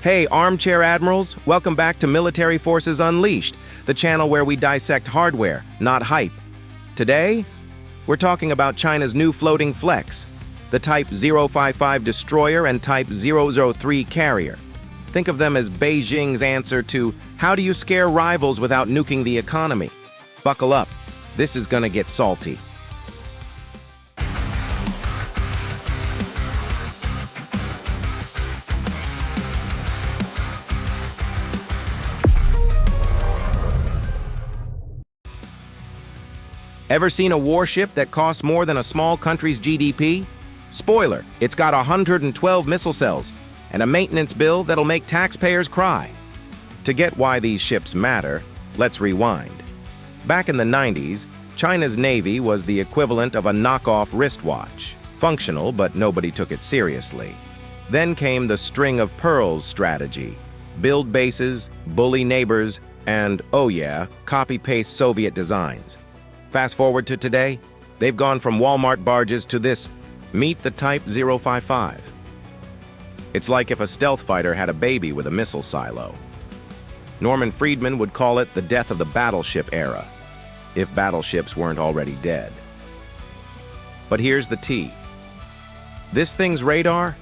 Hey, armchair admirals, welcome back to Military Forces Unleashed, the channel where we dissect hardware, not hype. Today, we're talking about China's new floating flex, the Type 055 destroyer and Type 003 carrier. Think of them as Beijing's answer to how do you scare rivals without nuking the economy? Buckle up, this is gonna get salty. Ever seen a warship that costs more than a small country's GDP? Spoiler, it's got 112 missile cells and a maintenance bill that'll make taxpayers cry. To get why these ships matter, let's rewind. Back in the 90s, China's Navy was the equivalent of a knockoff wristwatch. Functional, but nobody took it seriously. Then came the string of pearls strategy. Build bases, bully neighbors, and, oh yeah, copy-paste Soviet designs. Fast forward to today, they've gone from Walmart barges to this, meet the Type 055. It's like if a stealth fighter had a baby with a missile silo. Norman Friedman would call it the death of the battleship era, if battleships weren't already dead. But here's the T. This thing's radar?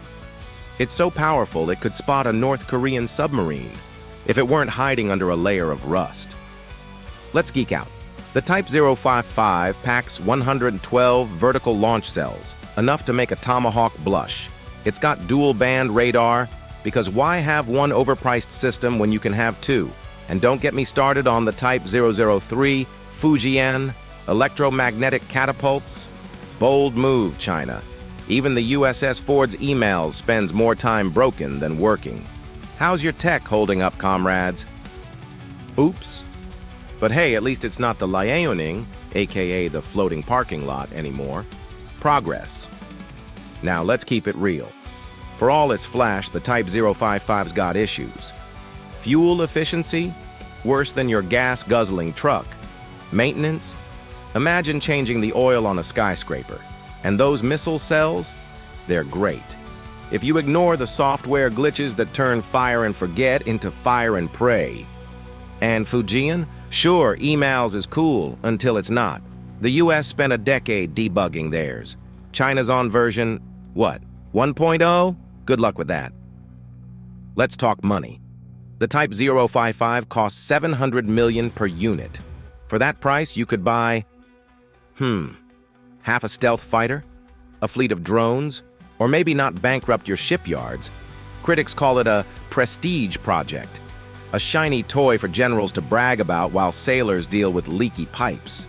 It's so powerful it could spot a North Korean submarine, if it weren't hiding under a layer of rust. Let's geek out. The Type 055 packs 112 vertical launch cells, enough to make a Tomahawk blush. It's got dual-band radar, because why have one overpriced system when you can have two? And don't get me started on the Type 003 Fujian electromagnetic catapults. Bold move, China. Even the USS Ford's EMALS spends more time broken than working. How's your tech holding up, comrades? Oops. But hey, at least it's not the Liaoning, aka the floating parking lot, anymore. Progress. Now let's keep it real. For all its flash, the Type 055's got issues. Fuel efficiency? Worse than your gas-guzzling truck. Maintenance? Imagine changing the oil on a skyscraper. And those missile cells? They're great. If you ignore the software glitches that turn fire and forget into fire and pray. And Fujian? Sure, EMALS is cool until it's not. The US spent a decade debugging theirs. China's on version, what, 1.0? Good luck with that. Let's talk money. The Type 055 costs $700 million per unit. For that price, you could buy, half a stealth fighter, a fleet of drones, or maybe not bankrupt your shipyards. Critics call it a prestige project. A shiny toy for generals to brag about while sailors deal with leaky pipes.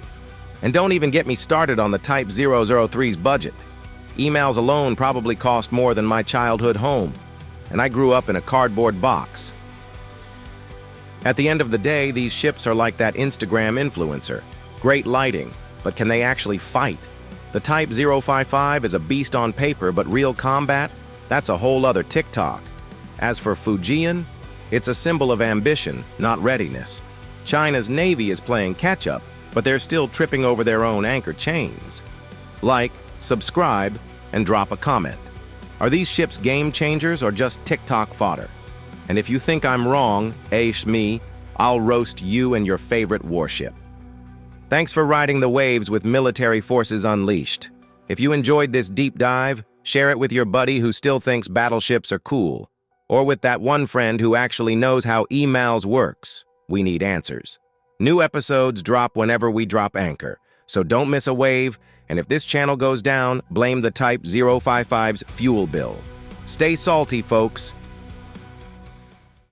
And don't even get me started on the Type 003's budget. EMALS alone probably cost more than my childhood home, and I grew up in a cardboard box. At the end of the day, these ships are like that Instagram influencer. Great lighting, but can they actually fight? The Type 055 is a beast on paper, but real combat? That's a whole other TikTok. As for Fujian, it's a symbol of ambition, not readiness. China's Navy is playing catch-up, but they're still tripping over their own anchor chains. Like, subscribe, and drop a comment. Are these ships game changers or just TikTok fodder? And if you think I'm wrong, me, I'll roast you and your favorite warship. Thanks for riding the waves with Military Forces Unleashed. If you enjoyed this deep dive, share it with your buddy who still thinks battleships are cool. Or with that one friend who actually knows how EMALS works. We need answers. New episodes drop whenever we drop anchor, so don't miss a wave, and if this channel goes down, blame the Type 055's fuel bill. Stay salty, folks.